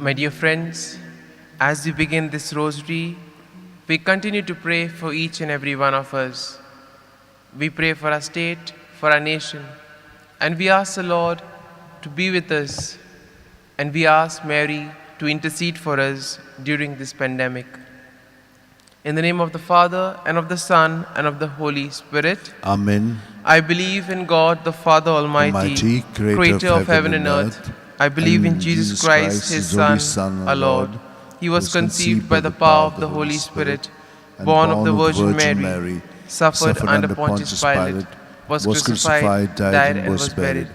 My dear friends, as we begin this rosary, we continue to pray for each and every one of us. We pray for our state, for our nation, and we ask the Lord to be with us, and we ask Mary to intercede for us during this pandemic. In the name of the Father, and of the Son, and of the Holy Spirit. Amen. I believe in God, the Father Almighty, creator of heaven and earth. I believe in Jesus Christ, His only Son, our Lord. He was conceived by the power of the Holy Spirit, born of the Virgin Mary, suffered under Pontius Pilate, was crucified, died, and was buried.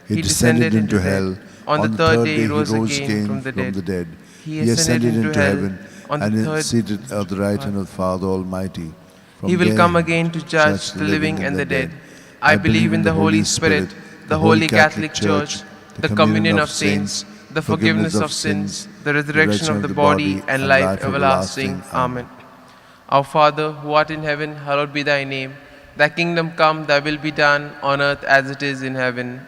He descended into hell. On the third day he rose again from the dead. He ascended into heaven and is seated at the right hand of the Father Almighty. He will come again to judge the living and the dead. I believe in the Holy Spirit, the Holy Catholic Church, the communion of saints, the forgiveness of sins, the resurrection of the body, and life everlasting. Amen. Our Father, who art in heaven, hallowed be thy name. Thy kingdom come, thy will be done, on earth as it is in heaven.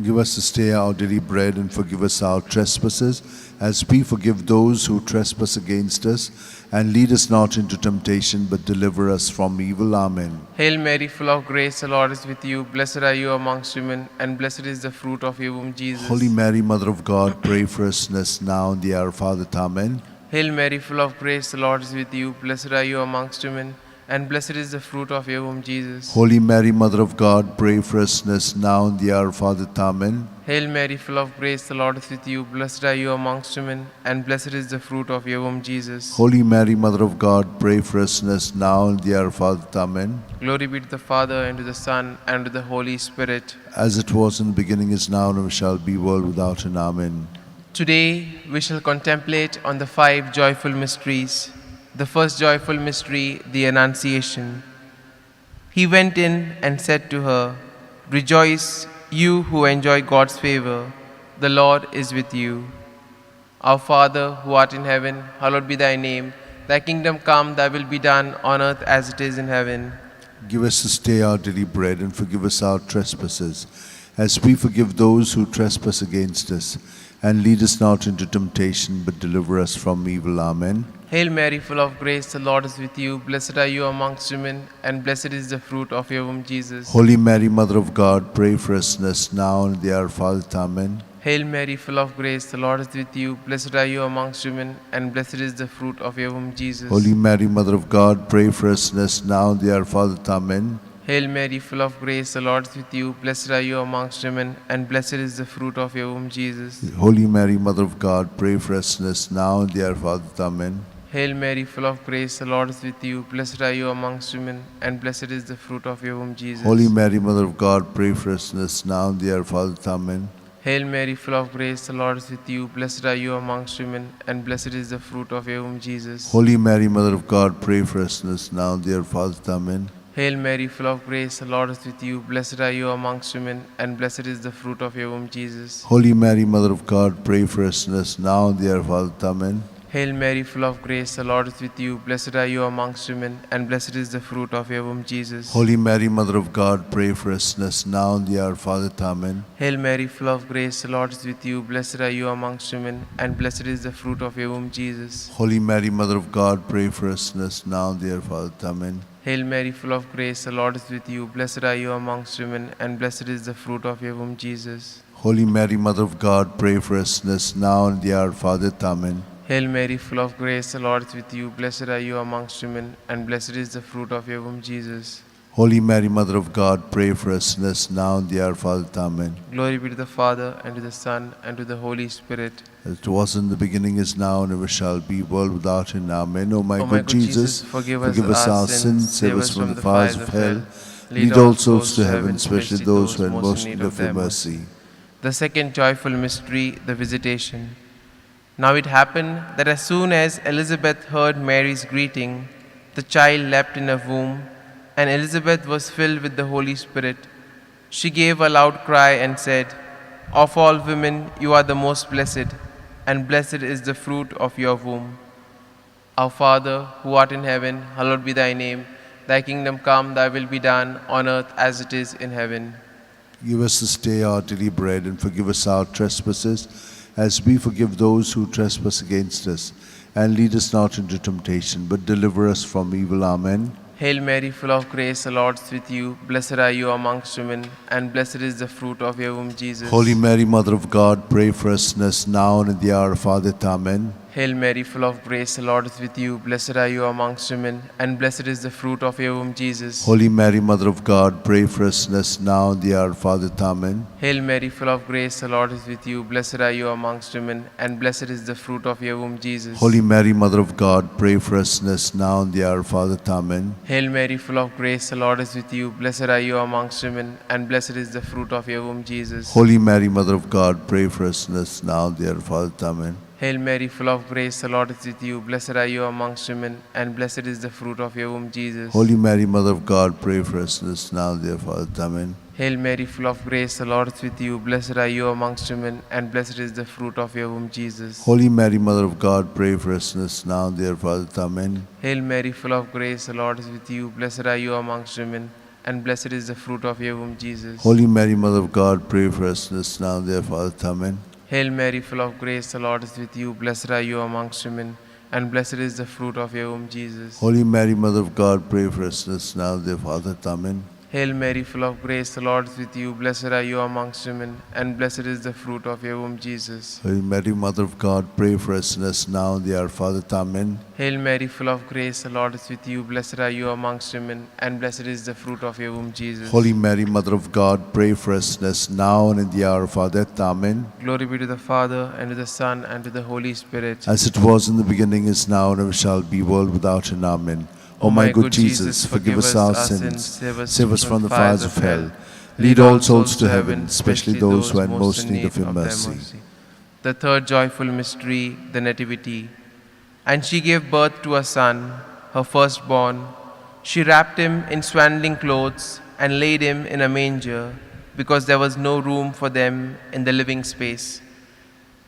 Give us this day our daily bread, and forgive us our trespasses, as we forgive those who trespass against us. And lead us not into temptation, but deliver us from evil. Amen. Hail Mary, full of grace, the Lord is with you. Blessed are you amongst women, and blessed is the fruit of your womb, Jesus. Holy Mary, Mother of God, pray for us sinners now and the hour of our death. Amen. Hail Mary, full of grace, the Lord is with you. Blessed are you amongst women, and blessed is the fruit of your womb, Jesus. Holy Mary, Mother of God, pray for us sinners now and the hour of our death. Amen. Hail Mary, full of grace, the Lord is with you. Blessed are you amongst women, and blessed is the fruit of your womb, Jesus. Holy Mary, Mother of God, pray for us sinners now and the hour of our death. Amen. Glory be to the Father, and to the Son, and to the Holy Spirit. As it was in the beginning, is now, and ever shall be, world without end. Amen. Today we shall contemplate on the 5 joyful mysteries. The first joyful mystery, the Annunciation. He went in and said to her, "Rejoice, you who enjoy God's favor. The Lord is with you. Our Father, who art in heaven, hallowed be thy name. Thy kingdom come, thy will be done on earth as it is in heaven. Give us this day our daily bread, and forgive us our trespasses, as we forgive those who trespass against us. And lead us not into temptation, but deliver us from evil. Amen. Hail Mary, full of grace, the Lord is with you. Blessed are you amongst women, and blessed is the fruit of your womb, Jesus. Holy Mary, Mother of God, pray for us sinners now and at the hour of our death. Amen. Hail Mary, full of grace, the Lord is with you. Blessed are you amongst women, and blessed is the fruit of your womb, Jesus. Holy Mary, Mother of God, pray for us sinners now and at the hour of our death. Amen. Hail Mary, full of grace, the Lord is with you. Blessed are you amongst women, and blessed is the fruit of your womb, Jesus. Holy Mary, Mother of God, pray for us sinners now and at the hour of our death. Amen. Hail Mary, full of grace, the Lord is with you. Blessed are you amongst women, and blessed is the fruit of your womb, Jesus. Holy Mary, Mother of God, pray for us sinners now and at the hour of our death. Amen. Hail Mary, full of grace, the Lord is with you. Blessed are you amongst women, and blessed is the fruit of your womb, Jesus. Holy Mary, Mother of God, pray for us sinners now and at the hour of our death. Amen. Hail Mary, full of grace, the Lord is with you. Blessed are you amongst women, and blessed is the fruit of your womb, Jesus. Holy Mary, Mother of God, pray for us sinners now and at the hour of our death. Amen. Hail Mary, full of grace, the Lord is with you. Blessed are you amongst women, and blessed is the fruit of your womb, Jesus. Holy Mary, Mother of God, pray for us sinners now and at the hour of our death. Amen. Hail Mary, full of grace, the Lord is with you. Blessed are you amongst women, and blessed is the fruit of your womb, Jesus. Holy Mary, Mother of God, pray for us sinners now and at the hour of our death. Amen. Hail Mary, full of grace, the Lord is with you. Blessed are you amongst women, and blessed is the fruit of your womb, Jesus. Holy Mary, Mother of God, pray for us sinners now and at the hour of our death. Amen. Hail Mary, full of grace, the Lord is with you. Blessed are you amongst women, and blessed is the fruit of your womb, Jesus. Holy Mary, Mother of God, pray for us sinners now and at the hour of our death. Amen. Glory be to the Father, and to the Son, and to the Holy Spirit. As it was in the beginning, is now, and ever shall be, world without end. Amen. O my O good Jesus, forgive us our sins, save us from the fires of hell. Lead all souls to heaven, especially those who are in most need of your mercy. The second joyful mystery, the Visitation. Now it happened that as soon as Elizabeth heard Mary's greeting, the child leapt in her womb, and Elizabeth was filled with the Holy Spirit. She gave a loud cry and said, "Of all women you are the most blessed, and blessed is the fruit of your womb. Our Father, who art in heaven, hallowed be thy name. Thy kingdom come, thy will be done, on earth as it is in heaven. Give us this day our daily bread, and forgive us our trespasses, as we forgive those who trespass against us. And lead us not into temptation, but deliver us from evil. Amen. Hail Mary, full of grace, the Lord is with you. Blessed are you amongst women, and blessed is the fruit of your womb, Jesus. Holy Mary, Mother of God, pray for us sinners now and in the hour of our death. Amen. Hail Mary, full of grace, the Lord is with you. Blessed are you amongst women, and blessed is the fruit of your womb, Jesus. Holy Mary, Mother of God, pray for us sinners now and the hour of our death. Amen. Hail Mary, full of grace, the Lord is with you. Blessed are you amongst women, and blessed is the fruit of your womb, Jesus. Holy Mary, Mother of God, pray for us sinners now and the hour of our death. Amen. Hail Mary, full of grace, the Lord is with you. Blessed are you amongst women, and blessed is the fruit of your womb, Jesus. Holy Mary, Mother of God, pray for us sinners now and the hour of our death. Amen. Hail Mary, full of grace, the Lord is with you. Blessed are you amongst women, and blessed is the fruit of your womb, Jesus. Holy Mary, Mother of God, pray for us sinners now and the hour of our death. Amen. Hail Mary, full of grace, the Lord is with you. Blessed are you amongst women, and blessed is the fruit of your womb, Jesus. Holy Mary, Mother of God, pray for us sinners now and the hour of our death. Amen. Hail Mary, full of grace, the Lord is with you. Blessed are you amongst women, and blessed is the fruit of your womb, Jesus. Holy Mary, Mother of God, pray for us sinners now and the hour of our death. Amen. Hail Mary, full of grace, the Lord is with you. Blessed are you amongst women, and blessed is the fruit of your womb, Jesus. Holy Mary, Mother of God, pray for us sinners now and the hour of our death. Amen. Hail Mary, full of grace, the Lord is with you. Blessed are you amongst women, and blessed is the fruit of your womb, Jesus. Holy Mary, Mother of God, pray for us sinners now and the hour of our death. Amen. Hail Mary, full of grace, the Lord is with you. Blessed are you amongst women, and blessed is the fruit of your womb, Jesus. Holy Mary, Mother of God, pray for us sinners now and in the hour of our death. Amen. Glory be to the Father, and to the Son, and to the Holy Spirit. As it was in the beginning, is now, and ever shall be, world without end. Amen. O my good Jesus, forgive us our sins, save us from the fires of hell. Lead all souls to heaven, especially those who are in most need of your mercy. The third joyful mystery, the Nativity. And she gave birth to a son, her firstborn. She wrapped him in swaddling clothes and laid him in a manger, because there was no room for them in the living space.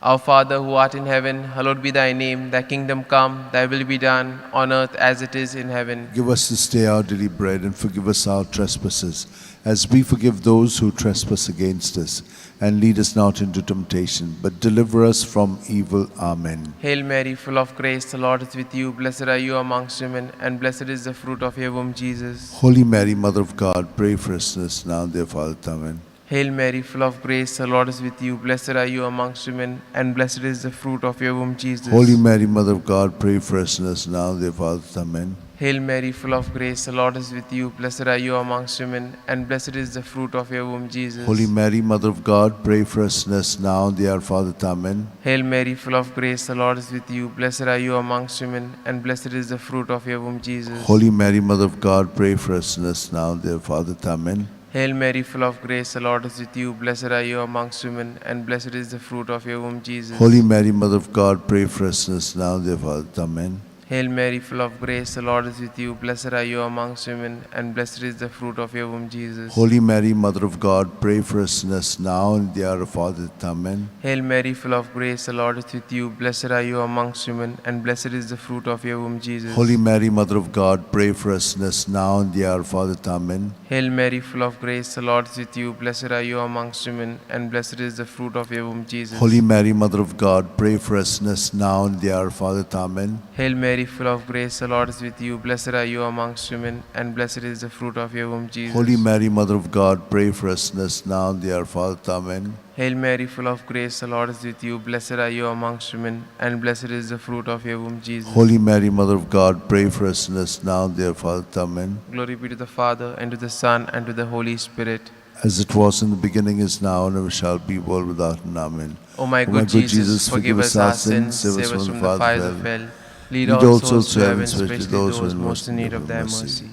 Our Father, who art in heaven, hallowed be thy name. Thy kingdom come, thy will be done, on earth as it is in heaven. Give us this day our daily bread, and forgive us our trespasses, as we forgive those who trespass against us. And lead us not into temptation, but deliver us from evil. Amen. Hail Mary, full of grace, the Lord is with you. Blessed are you amongst women, and blessed is the fruit of your womb, Jesus. Holy Mary, Mother of God, pray for us sinners now and the hour of our death. Amen. Hail Mary, full of grace, the Lord is with you. Blessed are you amongst women, and blessed is the fruit of your womb, Jesus. Holy Mary, Mother of God, pray for us sinners now and the hour of our death. Amen. Hail Mary, full of grace, the Lord is with you. Blessed are you amongst women, and blessed is the fruit of your womb, Jesus. Holy Mary, Mother of God, pray for us sinners now and the hour of our death. Amen. Hail Mary, full of grace, the Lord is with you. Blessed are you amongst women, and blessed is the fruit of your womb, Jesus. Holy Mary, Mother of God, pray for us sinners now and the hour of our death. Amen. Hail Mary, full of grace, the Lord is with you. Blessed are you amongst women, and blessed is the fruit of your womb, Jesus. Holy Mary, Mother of God, pray for us sinners now and the hour of our death. Amen. Hail Mary, full of grace, the Lord is with you. Blessed are you amongst women, and blessed is the fruit of your womb, Jesus. Holy Mary, Mother of God, pray for us sinners now and the hour of our death. Amen. Hail Mary, full of grace, the Lord is with you. Blessed are you amongst women, and blessed is the fruit of your womb, Jesus. Holy Mary, Mother of God, pray for us sinners now and the hour of our death. Amen. Hail Mary, full of grace, the Lord is with you. Blessed are you amongst women, and blessed is the fruit of your womb, Jesus. Holy Mary, Mother of God, pray for us sinners now and the hour of our death. Amen. Hail Mary, full of grace, the Lord is with you. Blessed are you amongst women, and blessed is the fruit of your womb, Jesus. Holy Mary, Mother of God, pray for us sinners now and the hour of our death. Amen. Hail Mary, full of grace, the Lord is with you. Blessed are you amongst women, and blessed is the fruit of your womb, Jesus. Holy Mary, Mother of God, pray for us sinners now and the hour of our death. Amen. Glory be to the Father, and to the Son, and to the Holy Spirit. As it was in the beginning, is now, and ever shall be, world without end. Amen. O my good Jesus, forgive us our sins, save us from the fires of hell. Lead all souls to heaven, especially those who are most in need of thy mercy.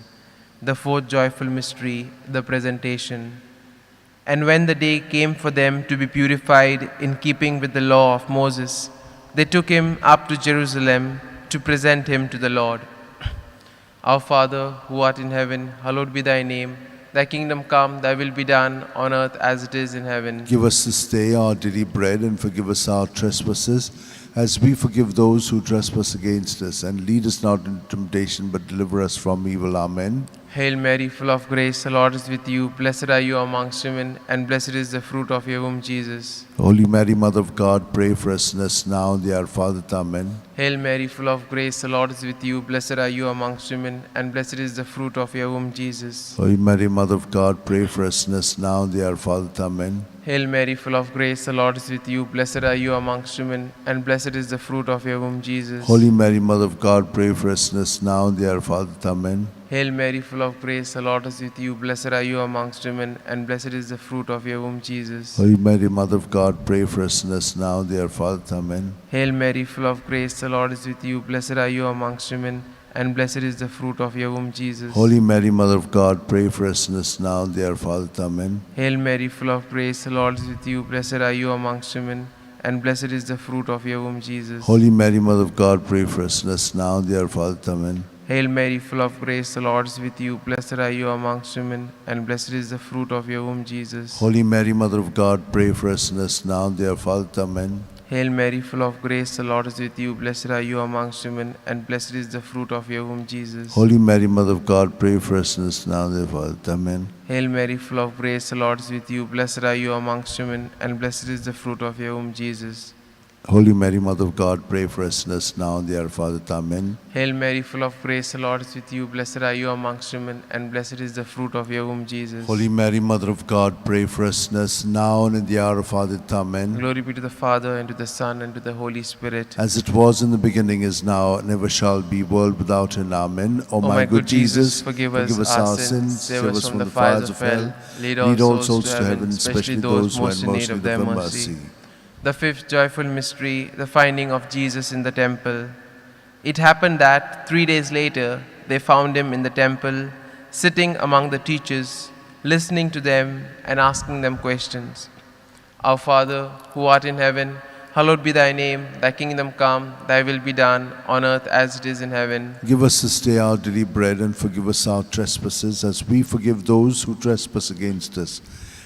The fourth joyful mystery, the Presentation. And when the day came for them to be purified in keeping with the law of Moses, they took him up to Jerusalem to present him to the Lord. Our Father, who art in heaven, hallowed be thy name. Thy kingdom come, thy will be done, on earth as it is in heaven. Give us this day our daily bread, and forgive us our trespasses, as we forgive those who trespass against us. And lead us not into temptation, but deliver us from evil. Amen. Hail Mary, full of grace, the Lord is with you. Blessed are you amongst women, and blessed is the fruit of your womb, Jesus. Holy Mary, Mother of God, pray for us sinners now and at the hour of our death. Amen. Hail Mary, full of grace, the Lord is with you. Blessed are you amongst women, and blessed is the fruit of your womb, Jesus. Holy Mary, Mother of God, pray for us sinners now and at the hour of our death. Amen. Hail Mary, full of grace, the Lord is with you. Blessed are you amongst women, and blessed is the fruit of your womb, Jesus. Holy Mary, Mother of God, pray for us sinners now and at the hour of our death. Amen. Hail Mary, full of grace, the Lord is with you. Blessed are you amongst women, and blessed is the fruit of your womb, Jesus. Holy Mary, Mother of God, pray for us sinners now and at the hour of our death. Amen. Hail Mary, full of grace, the Lord is with you. Blessed are you amongst women, and blessed is the fruit of your womb, Jesus. Holy Mary, Mother of God, pray for us sinners now and at the hour of our death. Amen. Hail Mary, full of grace, the Lord is with you. Blessed are you amongst women, and blessed is the fruit of your womb, Jesus. Holy Mary, Mother of God, pray for us sinners now and at the hour of our death. Amen. Hail Mary, full of grace, the Lord is with you. Blessed are you amongst women, and blessed is the fruit of your womb, Jesus. Holy Mary, Mother of God, pray for us sinners now and at the hour of our death. Amen. Hail Mary, full of grace, the Lord is with you. Blessed are you amongst women, and blessed is the fruit of your womb, Jesus. Holy Mary, Mother of God, pray for us sinners now and at the hour of our death. Amen. Hail Mary, full of grace, the Lord is with you. Blessed are you amongst women, and blessed is the fruit of your womb, Jesus. Holy Mary, Mother of God, pray for us sinners now and at the hour of our death. Amen. Hail Mary, full of grace, the Lord is with you. Blessed are you amongst women, and blessed is the fruit of your womb, Jesus. Holy Mary, Mother of God, pray for us sinners now and at the hour of our death. Amen. Glory be to the Father, and to the Son, and to the Holy Spirit. As it was in the beginning, is now, and ever shall be, world without end. Amen. O my good Jesus, forgive us our sins, save us from the fires of hell, lead all souls to heaven, especially those most in need of thy mercy. The fifth joyful mystery, the finding of Jesus in the temple. It happened that 3 days later, they found him in the temple, sitting among the teachers, listening to them and asking them questions. Our Father, who art in heaven, hallowed be thy name. Thy kingdom come, thy will be done, on earth as it is in heaven. Give us this day our daily bread, and forgive us our trespasses, as we forgive those who trespass against us.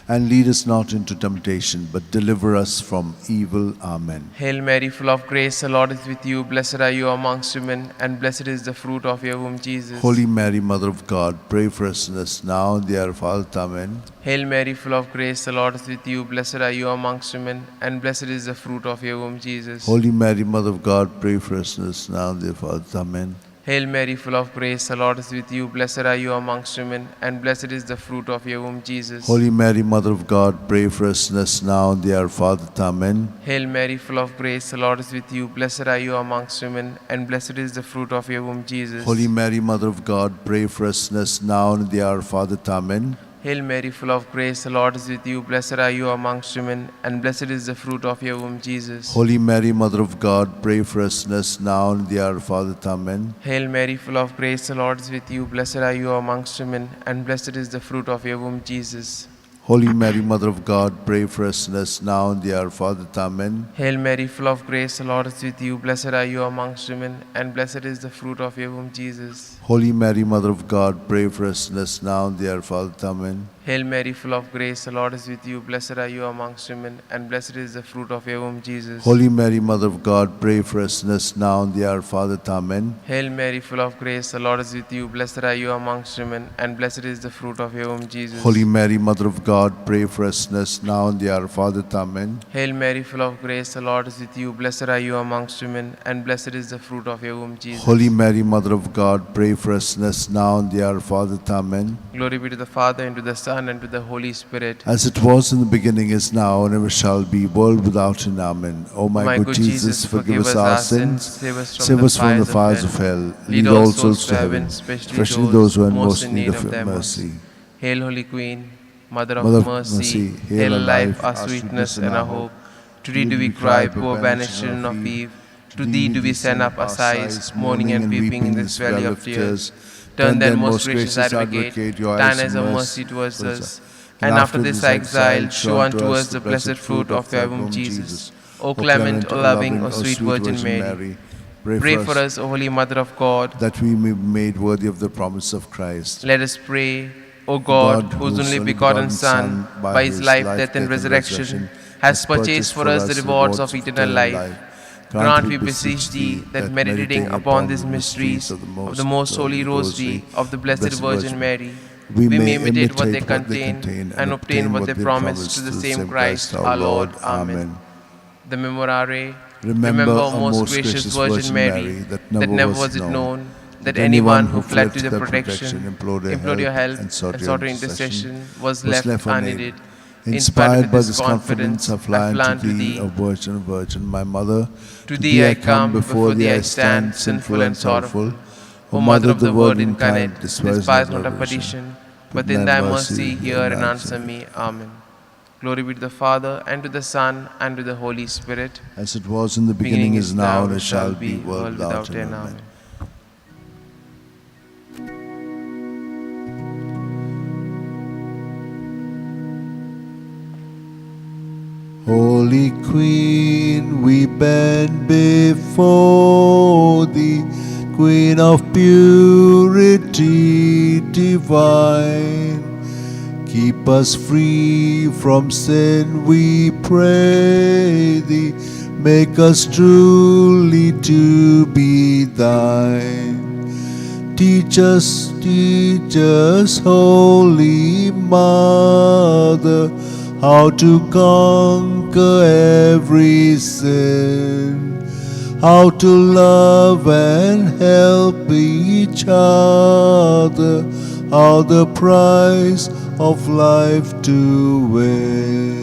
And lead us not into temptation, but deliver us from evil. Amen. Hail Mary, full of grace, the Lord is with you. Blessed are you amongst women, and blessed is the fruit of your womb, Jesus. Holy Mary, Mother of God, pray for us sinners now and at the hour of our death. Amen. Hail Mary, full of grace, the Lord is with you. Blessed are you amongst women, and blessed is the fruit of your womb, Jesus. Holy Mary, Mother of God, pray for us sinners now and at the hour of our death. Amen. Hail Mary, full of grace, the Lord is with you. Blessed are you amongst women, and blessed is the fruit of your womb, Jesus. Holy Mary, Mother of God, pray for us sinners now and at the hour of our death. Amen. Hail Mary, full of grace, the Lord is with you. Blessed are you amongst women, and blessed is the fruit of your womb, Jesus. Holy Mary, Mother of God, pray for us sinners now and at the hour of our death. Amen. Hail Mary, full of grace, the Lord is with you. Blessed are you amongst women, and blessed is the fruit of your womb, Jesus. Holy Mary, Mother of God, pray for us sinners now and at the hour of our death. Amen. Hail Mary, full of grace, the Lord is with you. Blessed are you amongst women, and blessed is the fruit of your womb, Jesus. Holy Mary, Mother of God, pray for us sinners now and at the hour of our death. Amen. Hail Mary, full of grace, the Lord is with you. Blessed are you amongst women, and blessed is the fruit of your womb, Jesus. Holy Mary, Mother of God, pray for us sinners now and at the hour of our death. Amen. Hail Mary, full of grace, the Lord is with you. Blessed are you amongst women, and blessed is the fruit of your womb, Jesus. Holy Mary, Mother of God, pray for us sinners now and at the hour of our death. Amen. Hail Mary, full of grace, the Lord is with you. Blessed are you amongst women, and blessed is the fruit of your womb, Jesus. Holy Mary, Mother of God, pray for us sinners now and at the hour of our death. Amen. Hail Mary, full of grace, the Lord is with you. Blessed are you amongst women, and blessed is the fruit of your womb, Jesus. Holy Mary, Mother of God, pray for us sinners now and at the hour of our death. Amen. Glory be to the Father, and to the Son, and to the Holy Spirit. As it was in the beginning, is now, and ever shall be, world without end. Amen. O my good Jesus, forgive us our sins, save us save us from the fires of hell, lead all souls to heaven, especially those who are most in need of your mercy. Hail, Holy Queen, Mother Mother of of mercy, mercy, hail our life, our sweetness, and our hope. To thee do we cry, poor banished children of Eve. To thee do we send up our sighs, mourning and weeping in this valley of tears. Turn then, most gracious Advocate, thine eyes of mercy towards us. And after this exile, show unto us the blessed fruit of thy womb, Jesus. O clement, O loving, O sweet Virgin Mary, pray for us, O Holy Mother of God, that we may be made worthy of the promise of Christ. Let us pray. O God, whose only begotten Son, by his life, death, and resurrection, has purchased for us the rewards of eternal life, Grant, we beseech thee, that meditating upon these mysteries of the most holy rosary of the Blessed Virgin Mary, we may imitate what they contain and obtain what they promise through the same Christ our Lord. Amen. The Memorare. Remember, O most gracious Virgin Mary, that never was it known that anyone who fled to their protection, implored your help, and sought your intercession was left unaided. Inspired by this confidence, I fly unto thee, O Virgin, my Mother. To thee I come, before thee I stand, sinful and sorrowful. O Mother of the Word incarnate, despise not our petition, but in thy mercy hear and answer me. Amen. Glory be to the Father, and to the Son, and to the Holy Spirit. As it was in the beginning, is now, and shall be, world without end. Amen. Holy Queen, we bend before thee, Queen of purity divine. Keep us free from sin, we pray thee. Make us truly to be thine. Teach us, Holy Mother, how to conquer every sin, how to love and help each other, how the prize of life to win.